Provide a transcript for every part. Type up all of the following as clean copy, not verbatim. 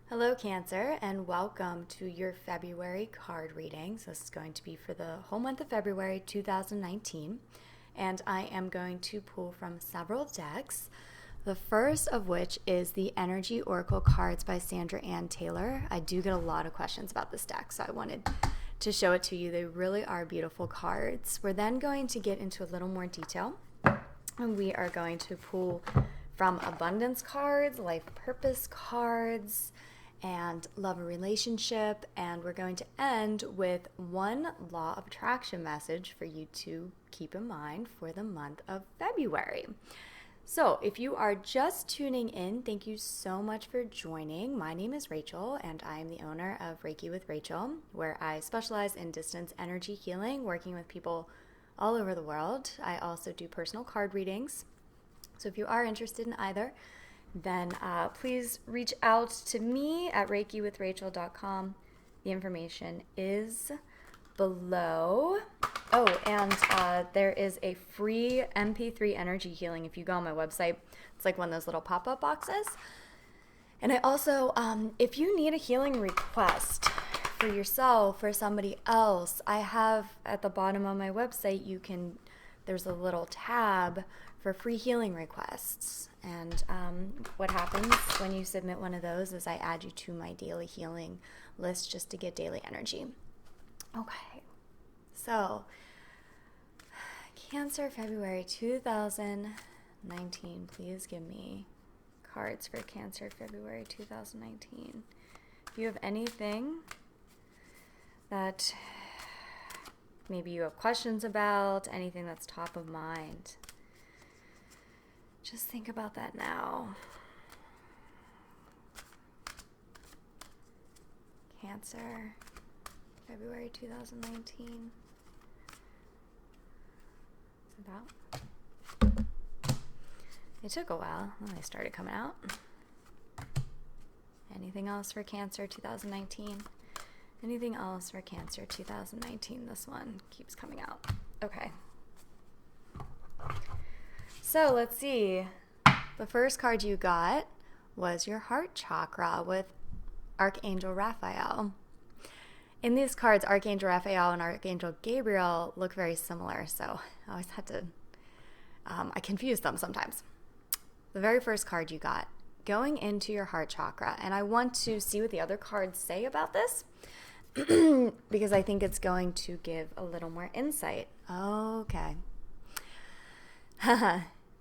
Hello, Cancer, and welcome to your February card readings. This is going to be for the whole month of February 2019, and I am going to pull from several decks. The first of which is the Energy Oracle cards by Sandra Ann Taylor. I do get a lot of questions about this deck, so I wanted to show it to you. They really are beautiful cards. We're then going to get into a little more detail, and we are going to pull from abundance cards, life purpose cards, and love and relationship, and we're going to end with one law of attraction message for you to keep in mind for the month of February. So if you are just tuning in, thank you so much for joining. My name is Rachel, and I am the owner of Reiki with Rachel, where I specialize in distance energy healing, working with people all over the world. I also do personal card readings. So if you are interested in either, then please reach out to me at reikiwithrachel.com. The information is below. Oh, and there is a free MP3 energy healing if you go on my website. It's like one of those little pop-up boxes. And I also, if you need a healing request for yourself or somebody else, I have at the bottom of my website, there's a little tab for free healing requests. And what happens when you submit one of those is I add you to my daily healing list just to get daily energy. Okay, so Cancer, February 2019. Please give me cards for Cancer, February 2019. If you have anything that maybe you have questions about, anything that's top of mind, just think about that now. Cancer, February 2019. Is it out? It took a while. Then they started coming out. Anything else for Cancer 2019? Anything else for Cancer 2019? This one keeps coming out. Okay. So let's see. The first card you got was your heart chakra with Archangel Raphael. In these cards, Archangel Raphael and Archangel Gabriel look very similar, so I always had to, I confuse them sometimes. The very first card you got, going into your heart chakra, and I want to see what the other cards say about this because I think it's going to give a little more insight. Okay.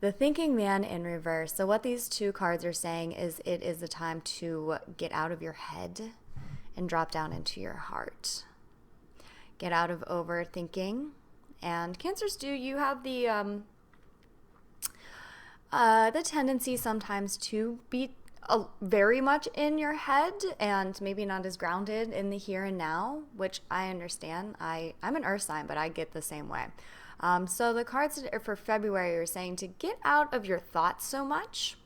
The thinking man in reverse. So what these two cards are saying is it is the time to get out of your head and drop down into your heart. Get out of overthinking. And Cancers, you have the tendency sometimes to be very much in your head and maybe not as grounded in the here and now, which I understand. I'm an earth sign, but I get the same way. So the cards for February are saying to get out of your thoughts so much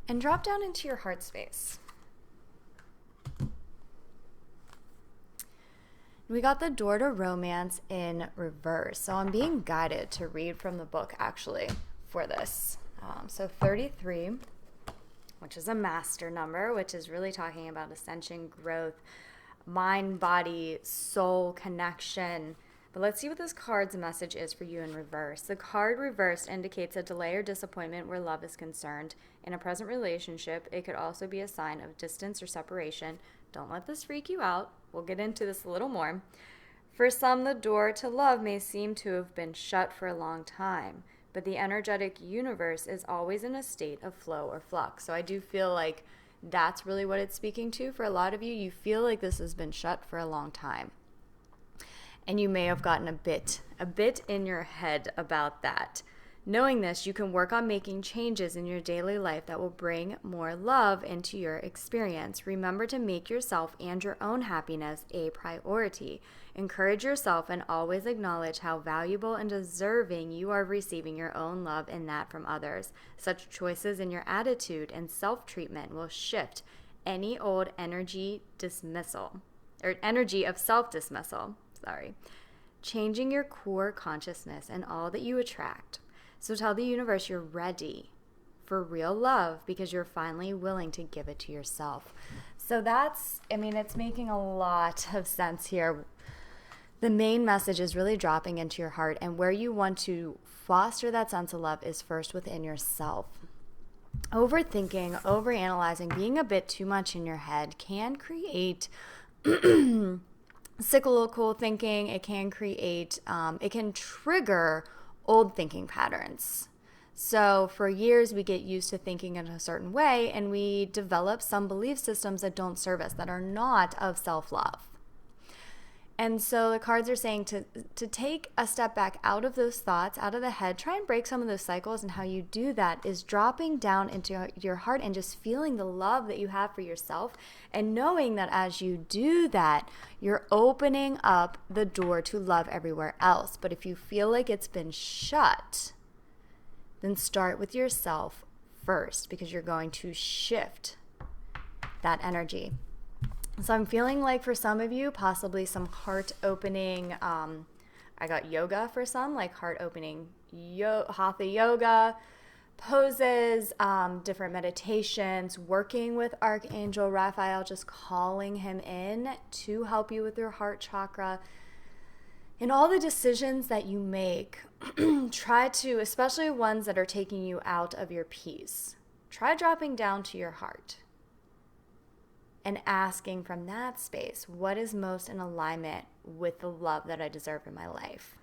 and drop down into your heart space. We got the door to romance in reverse. So I'm being guided to read from the book actually for this. So 33, which is a master number, which is really talking about ascension, growth, mind, body, soul connection. But let's see what this card's message is for you in reverse. The card reversed indicates a delay or disappointment where love is concerned. In a present relationship, it could also be a sign of distance or separation. Don't let this freak you out. We'll get into this a little more. For some, the door to love may seem to have been shut for a long time, but the energetic universe is always in a state of flow or flux. So I do feel like that's really what it's speaking to. For a lot of you, you feel like this has been shut for a long time. And you may have gotten a bit in your head about that. Knowing this, you can work on making changes in your daily life that will bring more love into your experience. Remember to make yourself and your own happiness a priority. Encourage yourself and always acknowledge how valuable and deserving you are of receiving your own love and that from others. Such choices in your attitude and self-treatment will shift any old energy of self-dismissal. Changing your core consciousness and all that you attract. So tell the universe you're ready for real love because you're finally willing to give it to yourself. So it's making a lot of sense here. The main message is really dropping into your heart, and where you want to foster that sense of love is first within yourself. Overthinking, overanalyzing, being a bit too much in your head can create cyclical thinking. It can create, it can trigger old thinking patterns. So for years, we get used to thinking in a certain way, and we develop some belief systems that don't serve us, that are not of self-love. And so the cards are saying to take a step back out of those thoughts, out of the head, try and break some of those cycles. And how you do that is dropping down into your heart and just feeling the love that you have for yourself, and knowing that as you do that, you're opening up the door to love everywhere else. But if you feel like it's been shut, then start with yourself first, because you're going to shift that energy. So I'm feeling like for some of you, possibly some heart-opening, I got yoga for some, like heart-opening hatha yoga poses, different meditations, working with Archangel Raphael, just calling him in to help you with your heart chakra. In all the decisions that you make, try to, especially ones that are taking you out of your peace, try dropping down to your heart and asking from that space, what is most in alignment with the love that I deserve in my life?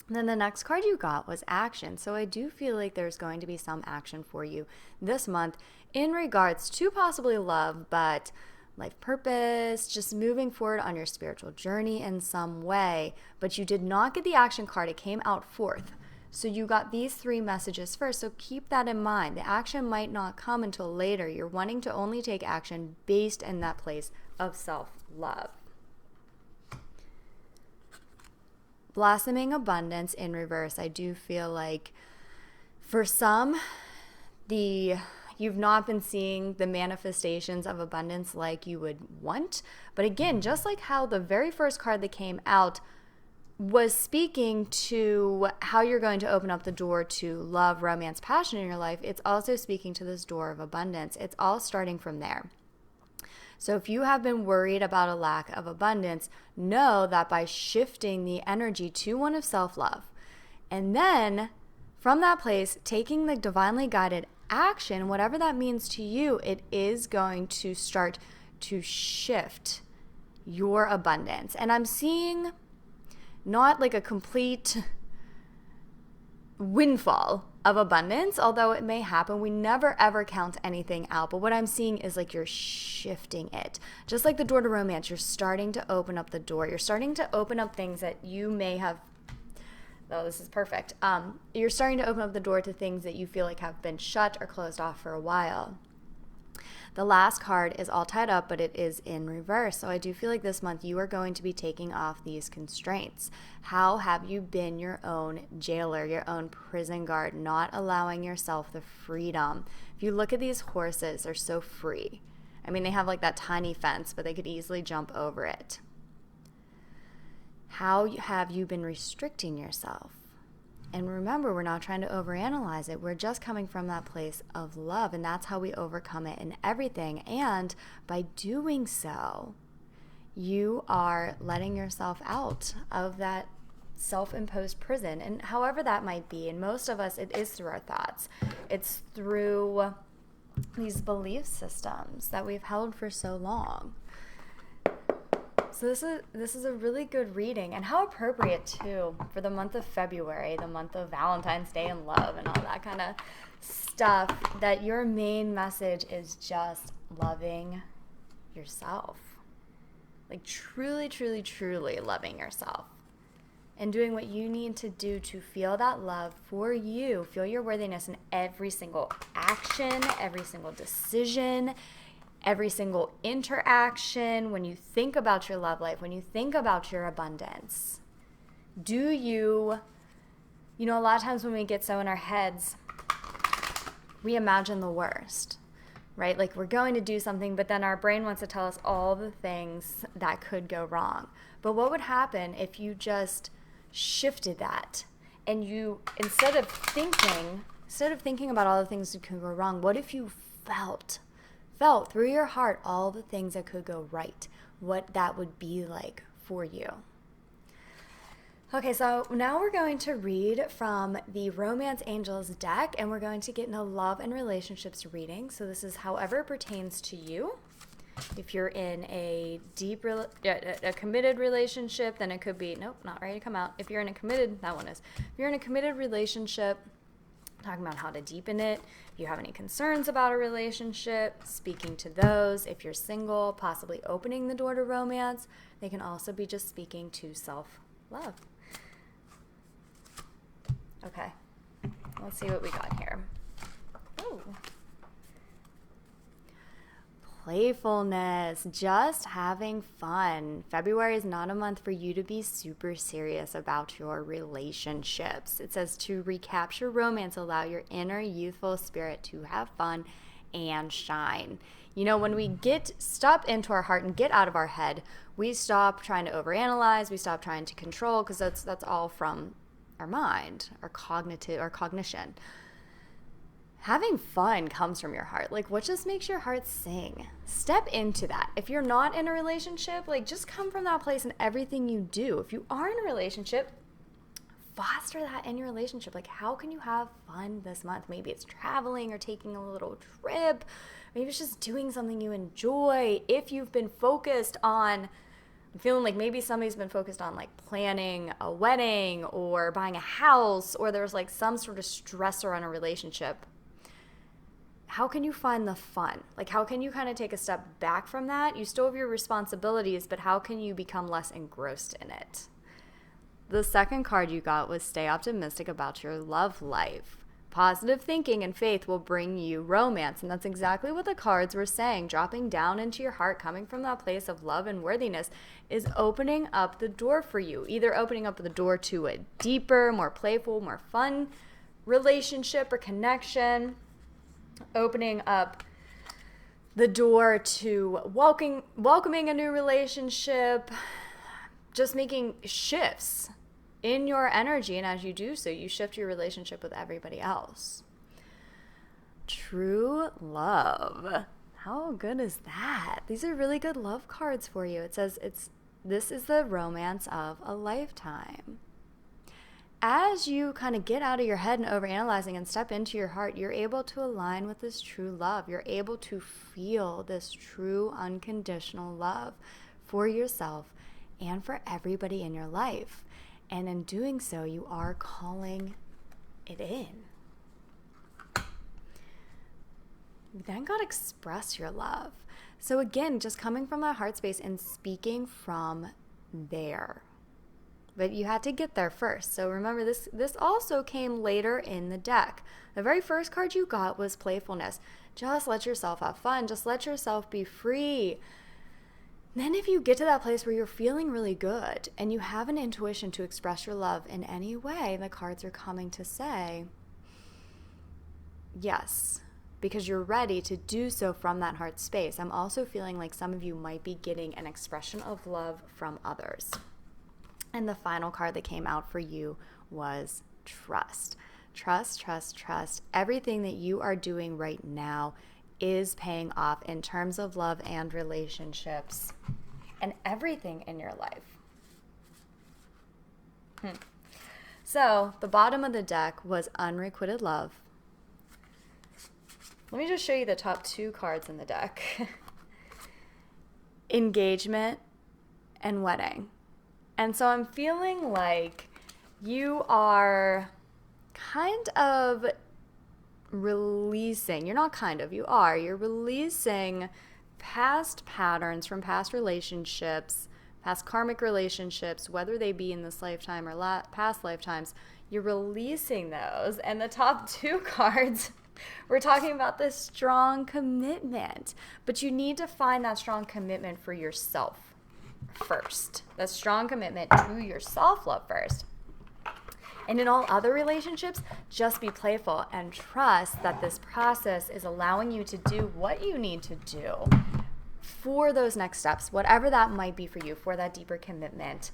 And then the next card you got was action. So I do feel like there's going to be some action for you this month in regards to possibly love, but life purpose, just moving forward on your spiritual journey in some way. But you did not get the action card. It came out fourth. So you got these three messages first, so keep that in mind. The action might not come until later. You're wanting to only take action based in that place of self-love. Blossoming abundance in reverse. I do feel like for some, you've not been seeing the manifestations of abundance like you would want. But again, just like how the very first card that came out was speaking to how you're going to open up the door to love, romance, passion in your life, it's also speaking to this door of abundance. It's all starting from there. So if you have been worried about a lack of abundance, know that by shifting the energy to one of self-love, and then from that place, taking the divinely guided action, whatever that means to you, it is going to start to shift your abundance. And I'm seeing not like a complete windfall of abundance, although it may happen. We never ever count anything out. But what I'm seeing is like you're shifting it. Just like the door to romance, you're starting to open up the door. You're starting to open up things that you may have, oh, this is perfect. You're starting to open up the door to things that you feel like have been shut or closed off for a while. The last card is all tied up, but it is in reverse. So I do feel like this month you are going to be taking off these constraints. How have you been your own jailer, your own prison guard, not allowing yourself the freedom? If you look at these horses, they're so free. I mean, they have like that tiny fence, but they could easily jump over it. How have you been restricting yourself? And remember, we're not trying to overanalyze it. We're just coming from that place of love, and that's how we overcome it in everything. And by doing so, you are letting yourself out of that self-imposed prison, and however that might be. And most of us, it is through our thoughts. It's through these belief systems that we've held for so long. So this is a really good reading, and how appropriate too for the month of February, the month of Valentine's Day and love and all that kind of stuff, that your main message is just loving yourself. Like truly, truly, truly loving yourself and doing what you need to do to feel that love for you, feel your worthiness in every single action, every single decision, every single interaction. When you think about your love life, when you think about your abundance, do you know, a lot of times when we get so in our heads, we imagine the worst, right? Like we're going to do something, but then our brain wants to tell us all the things that could go wrong. But what would happen if you just shifted that and you, instead of thinking Instead of thinking about all the things that could go wrong, what if you felt through your heart all the things that could go right, what that would be like for you? Okay, so now we're going to read from the Romance Angels deck, and we're going to get in a love and relationships reading. So this is however it pertains to you. If you're in a a committed relationship, then it could be, nope, not ready to come out. If you're in a committed, that one is. If you're in a committed relationship, talking about how to deepen it. If you have any concerns about a relationship, speaking to those. If you're single, possibly opening the door to romance. They can also be just speaking to self-love. Okay, let's see what we got here. Ooh. Playfulness, just having fun. February is not a month for you to be super serious about your relationships. It says to recapture romance, allow your inner youthful spirit to have fun and shine. You know, when we stop into our heart and get out of our head, we stop trying to overanalyze, we stop trying to control, because that's all from our mind, our cognition. Having fun comes from your heart. Like, what just makes your heart sing? Step into that. If you're not in a relationship, like, just come from that place in everything you do. If you are in a relationship, foster that in your relationship. Like, how can you have fun this month? Maybe it's traveling or taking a little trip. Maybe it's just doing something you enjoy. If you've been focused on, I'm feeling like maybe somebody's been focused on like planning a wedding or buying a house, or there's like some sort of stressor on a relationship. How can you find the fun? Like, how can you kind of take a step back from that? You still have your responsibilities, but how can you become less engrossed in it? The second card you got was stay optimistic about your love life. Positive thinking and faith will bring you romance. And that's exactly what the cards were saying. Dropping down into your heart, coming from that place of love and worthiness, is opening up the door for you. Either opening up the door to a deeper, more playful, more fun relationship or connection. Opening up the door to welcoming a new relationship. Just making shifts in your energy, and as you do so, you shift your relationship with everybody else. True love. How good is that? These are really good love cards for you. It says this is the romance of a lifetime. As you kind of get out of your head and overanalyzing and step into your heart, you're able to align with this true love. You're able to feel this true unconditional love for yourself and for everybody in your life. And in doing so, you are calling it in. You then got to express your love. So again, just coming from that heart space and speaking from there. But you had to get there first. So remember, this also came later in the deck. The very first card you got was playfulness. Just let yourself have fun. Just let yourself be free. Then if you get to that place where you're feeling really good and you have an intuition to express your love in any way, the cards are coming to say yes, because you're ready to do so from that heart space. I'm also feeling like some of you might be getting an expression of love from others. And the final card that came out for you was trust. Trust, trust, trust. Everything that you are doing right now is paying off in terms of love and relationships and everything in your life. So the bottom of the deck was unrequited love. Let me just show you the top two cards in the deck. Engagement and wedding. And so I'm feeling like you are kind of releasing. You're releasing past patterns from past relationships, past karmic relationships, whether they be in this lifetime or past lifetimes. You're releasing those. And the top two cards, we're talking about this strong commitment. But you need to find that strong commitment for yourself first. That strong commitment to your self-love first. And in all other relationships, just be playful and trust that this process is allowing you to do what you need to do for those next steps, whatever that might be for you, for that deeper commitment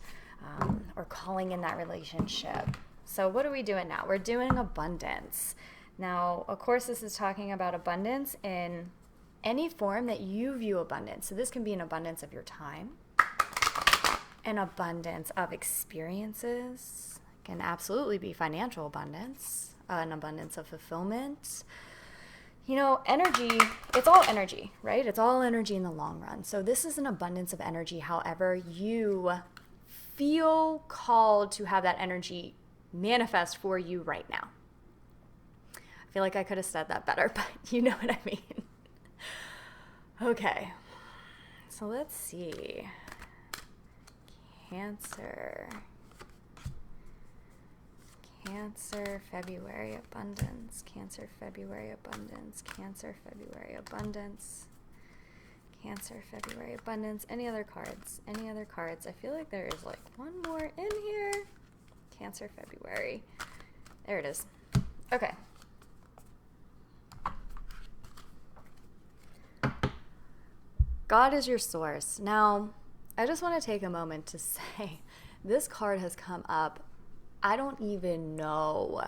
or calling in that relationship. So what are we doing now? We're doing abundance. Now, of course, this is talking about abundance in any form that you view abundance. So this can be an abundance of your time, an abundance of experiences, can absolutely be financial abundance, an abundance of fulfillment. You know, energy, it's all energy, right? It's all energy in the long run. So this is an abundance of energy, however you feel called to have that energy manifest for you right now. I feel like I could have said that better, but you know what I mean. Okay, so let's see. Cancer, February abundance, Cancer, February abundance, Cancer, February abundance, Cancer, February abundance. Any other cards? I feel like there is like one more in here. Cancer, February. There it is. Okay. God is your source. Now, I just want to take a moment to say this card has come up, I don't even know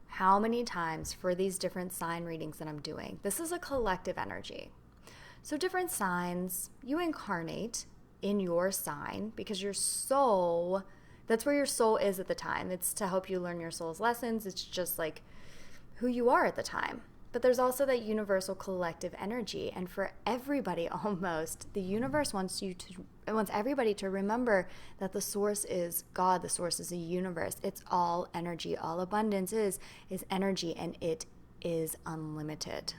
how many times for these different sign readings that I'm doing. This is a collective energy. So different signs, you incarnate in your sign because your soul, that's where your soul is at the time. It's to help you learn your soul's lessons. It's just like who you are at the time. But there's also that universal collective energy. And for everybody almost, the universe wants everybody to remember that the source is God. The source is a universe. It's all energy. All abundance is energy, and it is unlimited.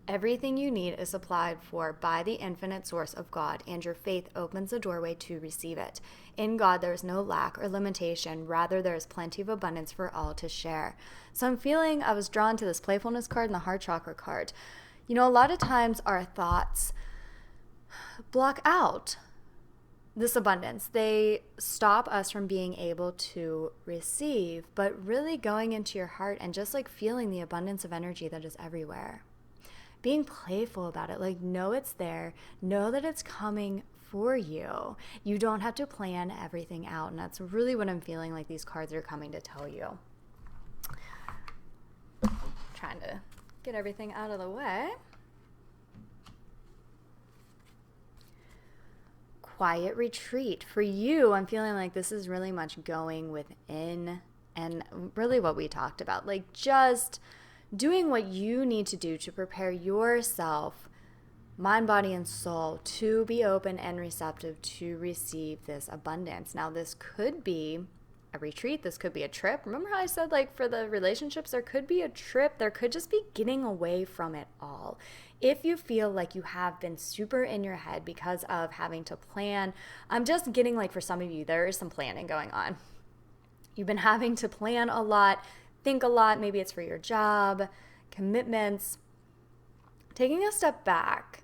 Everything you need is supplied for by the infinite source of God, and your faith opens the doorway to receive it. In God, there is no lack or limitation. Rather, there is plenty of abundance for all to share. So I was drawn to this playfulness card and the heart chakra card. You know, a lot of times our thoughts block out this abundance. They stop us from being able to receive, but really going into your heart and just like feeling the abundance of energy that is everywhere. Being playful about it, like know it's there, know that it's coming for you. You don't have to plan everything out, and that's really what I'm feeling like these cards are coming to tell you. Trying to get everything out of the way. Quiet retreat. For you, I'm feeling like this is really much going within, and really what we talked about, like just doing what you need to do to prepare yourself, mind, body, and soul, to be open and receptive to receive this abundance. Now, this could be a retreat. This could be a trip. Remember how I said, like, for the relationships, there could be a trip. There could just be getting away from it all. If you feel like you have been super in your head because of having to plan, I'm just getting, like, for some of you, there is some planning going on. You've been having to plan a lot, think a lot. Maybe it's for your job, commitments. Taking a step back,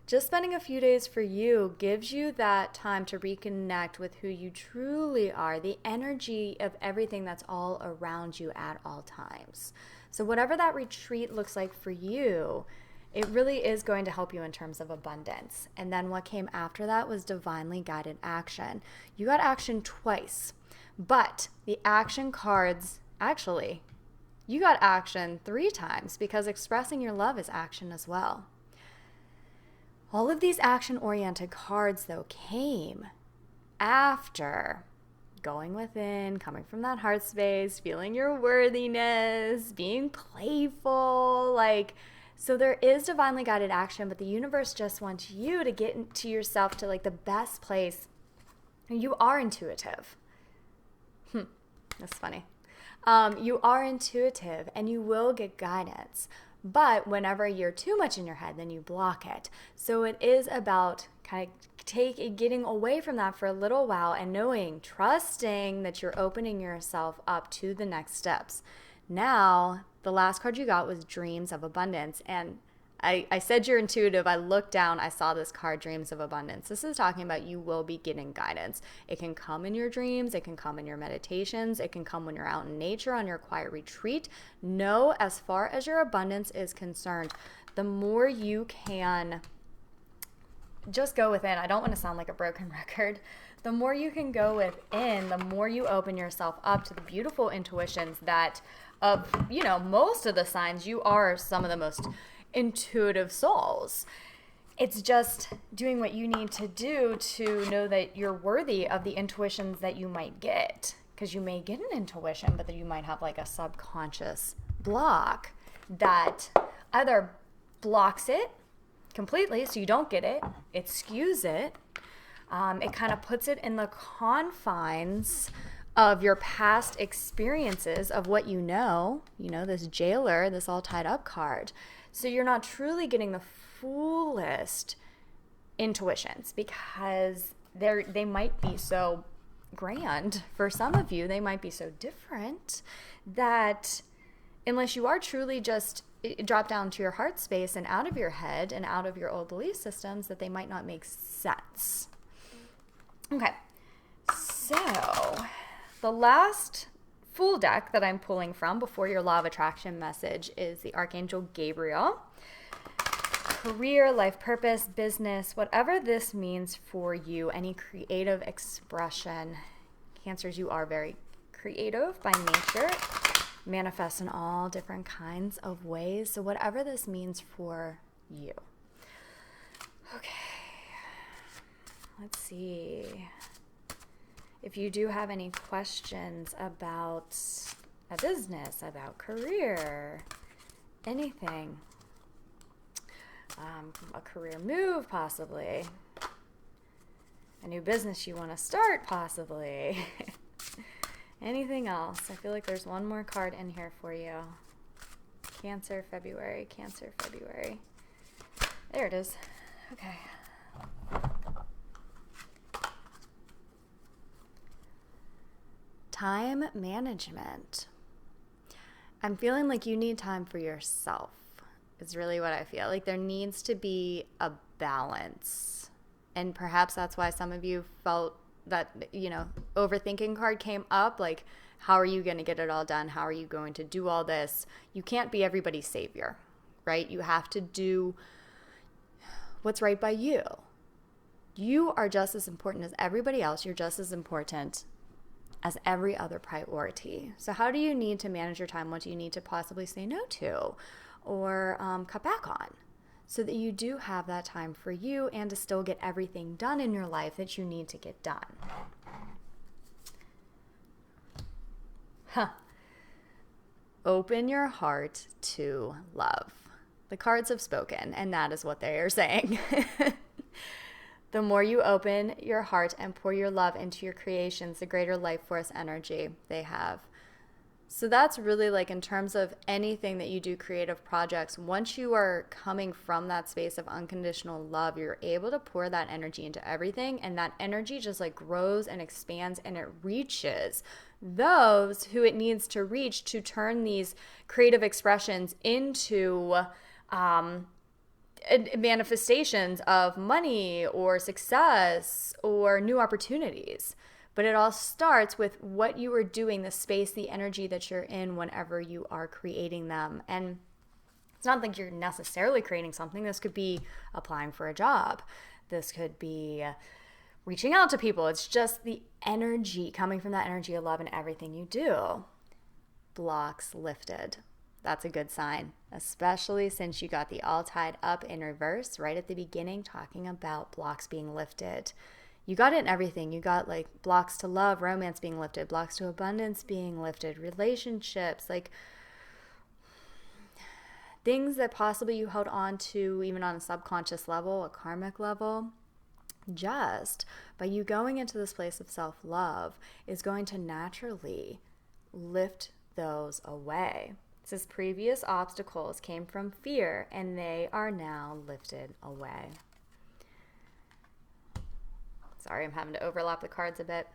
just spending a few days for you gives you that time to reconnect with who you truly are, the energy of everything that's all around you at all times. So whatever that retreat looks like for you, it really is going to help you in terms of abundance. And then what came after that was divinely guided action. You got action twice, but the action cards, actually, you got action 3 times because expressing your love is action as well. All of these action-oriented cards, though, came after going within, coming from that heart space, feeling your worthiness, being playful, so there is divinely guided action, but the universe just wants you to get into yourself to the best place. You are intuitive. That's funny. You are intuitive and you will get guidance. But whenever you're too much in your head, then you block it. So it is about kind of getting away from that for a little while and trusting that you're opening yourself up to the next steps. Now, the last card you got was Dreams of Abundance. And I said you're intuitive. I looked down. I saw this card, Dreams of Abundance. This is talking about you will be getting guidance. It can come in your dreams. It can come in your meditations. It can come when you're out in nature on your quiet retreat. Know, as far as your abundance is concerned, the more you can just go within. I don't want to sound like a broken record. The more you can go within, the more you open yourself up to the beautiful intuitions that of, most of the signs, you are some of the most intuitive souls. It's just doing what you need to do to know that you're worthy of the intuitions that you might get. Because you may get an intuition, but then you might have like a subconscious block that either blocks it completely so you don't get it, it skews it, it kind of puts it in the confines of your past experiences of what this jailer, this all tied up card. So you're not truly getting the fullest intuitions because they might be so grand for some of you. They might be so different that unless you are truly just drop down to your heart space and out of your head and out of your old belief systems, that they might not make sense. Okay, so the last full deck that I'm pulling from before your law of attraction message is the Archangel Gabriel. Career, life purpose, business, whatever this means for you, any creative expression. Cancers, you are very creative by nature, manifest in all different kinds of ways. So whatever this means for you. Okay, let's see. If you do have any questions about a business, about career, anything, a career move possibly, a new business you want to start possibly, anything else. I feel like there's one more card in here for you. Cancer, February, Cancer, February. There it is. Okay. Time management. I'm feeling like you need time for yourself. Is really what I feel. Like there needs to be a balance. And perhaps that's why some of you felt that, overthinking card came up. Like, how are you going to get it all done? How are you going to do all this? You can't be everybody's savior, right? You have to do what's right by you. You are just as important as everybody else. You're just as important as every other priority. So how do you need to manage your time? What do you need to possibly say no to or cut back on so that you do have that time for you and to still get everything done in your life that you need to get done? Open your heart to love. The cards have spoken, and that is what they are saying. The more you open your heart and pour your love into your creations, the greater life force energy they have. So that's really like in terms of anything that you do, creative projects, once you are coming from that space of unconditional love, you're able to pour that energy into everything, and that energy just like grows and expands, and it reaches those who it needs to reach to turn these creative expressions into manifestations of money or success or new opportunities. But it all starts with what you are doing, the space, the energy that you're in whenever you are creating them. And it's not like you're necessarily creating something. This could be applying for a job. This could be reaching out to people. It's just the energy, coming from that energy of love in everything you do. Blocks lifted. That's a good sign, especially since you got the all tied up in reverse right at the beginning, talking about blocks being lifted. You got it in everything. You got like blocks to love, romance being lifted, blocks to abundance being lifted, relationships, like things that possibly you held on to even on a subconscious level, a karmic level. Just by you going into this place of self-love is going to naturally lift those away. It says previous obstacles came from fear and they are now lifted away. Sorry, I'm having to overlap the cards a bit.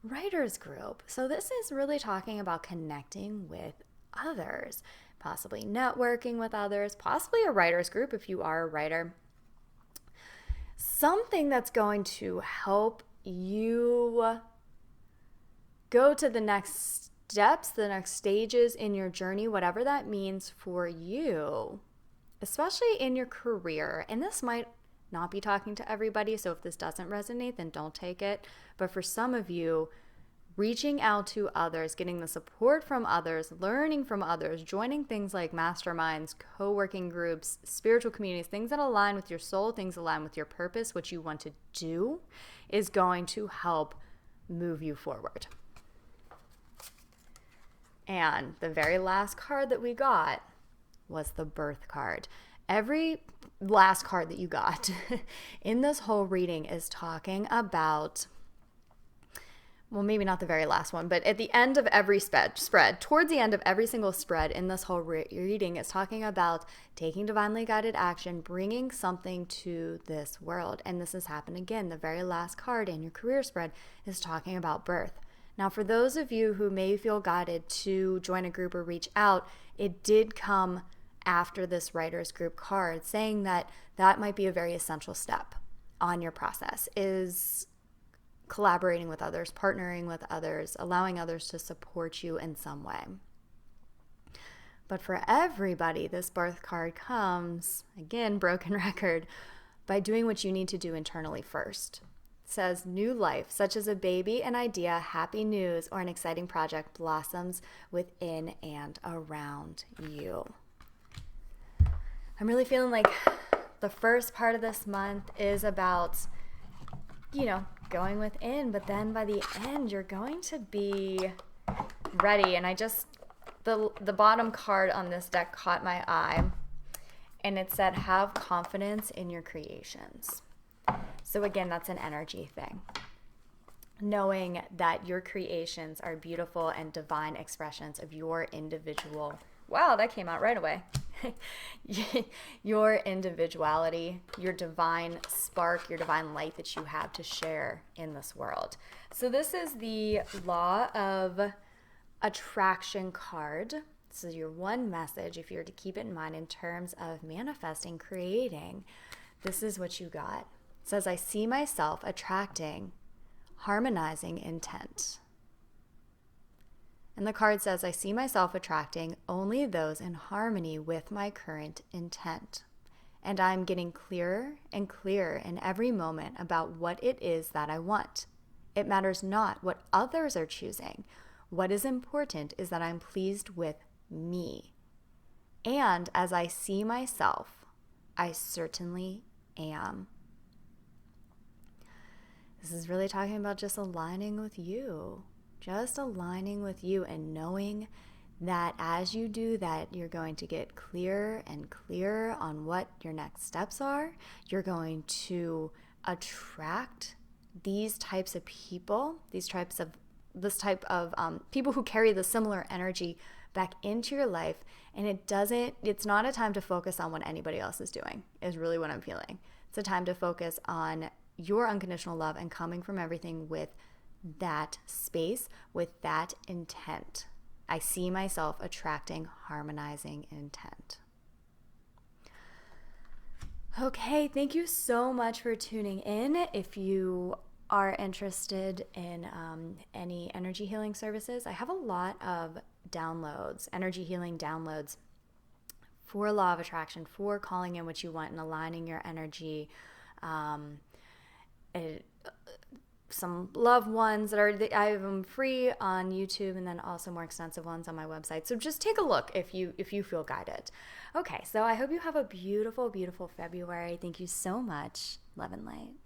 Writers group. So this is really talking about connecting with others, possibly networking with others, possibly a writers group if you are a writer. Something that's going to help you go to the next steps, the next stages in your journey, whatever that means for you, especially in your career. And this might not be talking to everybody. So if this doesn't resonate, then don't take it. But for some of you, reaching out to others, getting the support from others, learning from others, joining things like masterminds, co-working groups, spiritual communities, things that align with your soul, things align with your purpose, what you want to do, is going to help move you forward. And the very last card that we got was the birth card. Every last card that you got in this whole reading is talking about, well, maybe not the very last one, but at the end of every spread, towards the end of every single spread in this whole reading, it's talking about taking divinely guided action, bringing something to this world. And this has happened again. The very last card in your career spread is talking about birth. Now, for those of you who may feel guided to join a group or reach out, it did come after this writer's group card, saying that that might be a very essential step on your process, is collaborating with others, partnering with others, allowing others to support you in some way. But for everybody, this birth card comes, again, broken record, by doing what you need to do internally first. It says, new life, such as a baby, an idea, happy news, or an exciting project blossoms within and around you. I'm really feeling like the first part of this month is about, going within, but then by the end, you're going to be ready. And the bottom card on this deck caught my eye, and it said, have confidence in your creations. So again, that's an energy thing. Knowing that your creations are beautiful and divine expressions of your individual, wow, that came out right away. Your individuality, your divine spark, your divine light that you have to share in this world. So this is the Law of Attraction card. This is your one message, if you're to keep it in mind in terms of manifesting, creating. This is what you got. It says, I see myself attracting harmonizing intent. And the card says, I see myself attracting only those in harmony with my current intent. And I'm getting clearer and clearer in every moment about what it is that I want. It matters not what others are choosing. What is important is that I'm pleased with me. And as I see myself, I certainly am. This is really talking about just aligning with you. Just aligning with you and knowing that as you do that, you're going to get clearer and clearer on what your next steps are. You're going to attract these types of people, this type of people who carry the similar energy back into your life. And it's not a time to focus on what anybody else is doing, is really what I'm feeling. It's a time to focus on your unconditional love and coming from everything with that space, with that intent. I see myself attracting harmonizing intent. Okay, thank you so much for tuning in. If you are interested in any energy healing services, I have a lot of downloads, energy healing downloads for Law of Attraction, for calling in what you want and aligning your energy. Some loved ones I have them free on YouTube, and then also more extensive ones on my website. So just take a look if you feel guided. Okay, so I hope you have a beautiful, beautiful February. Thank you so much. Love and light.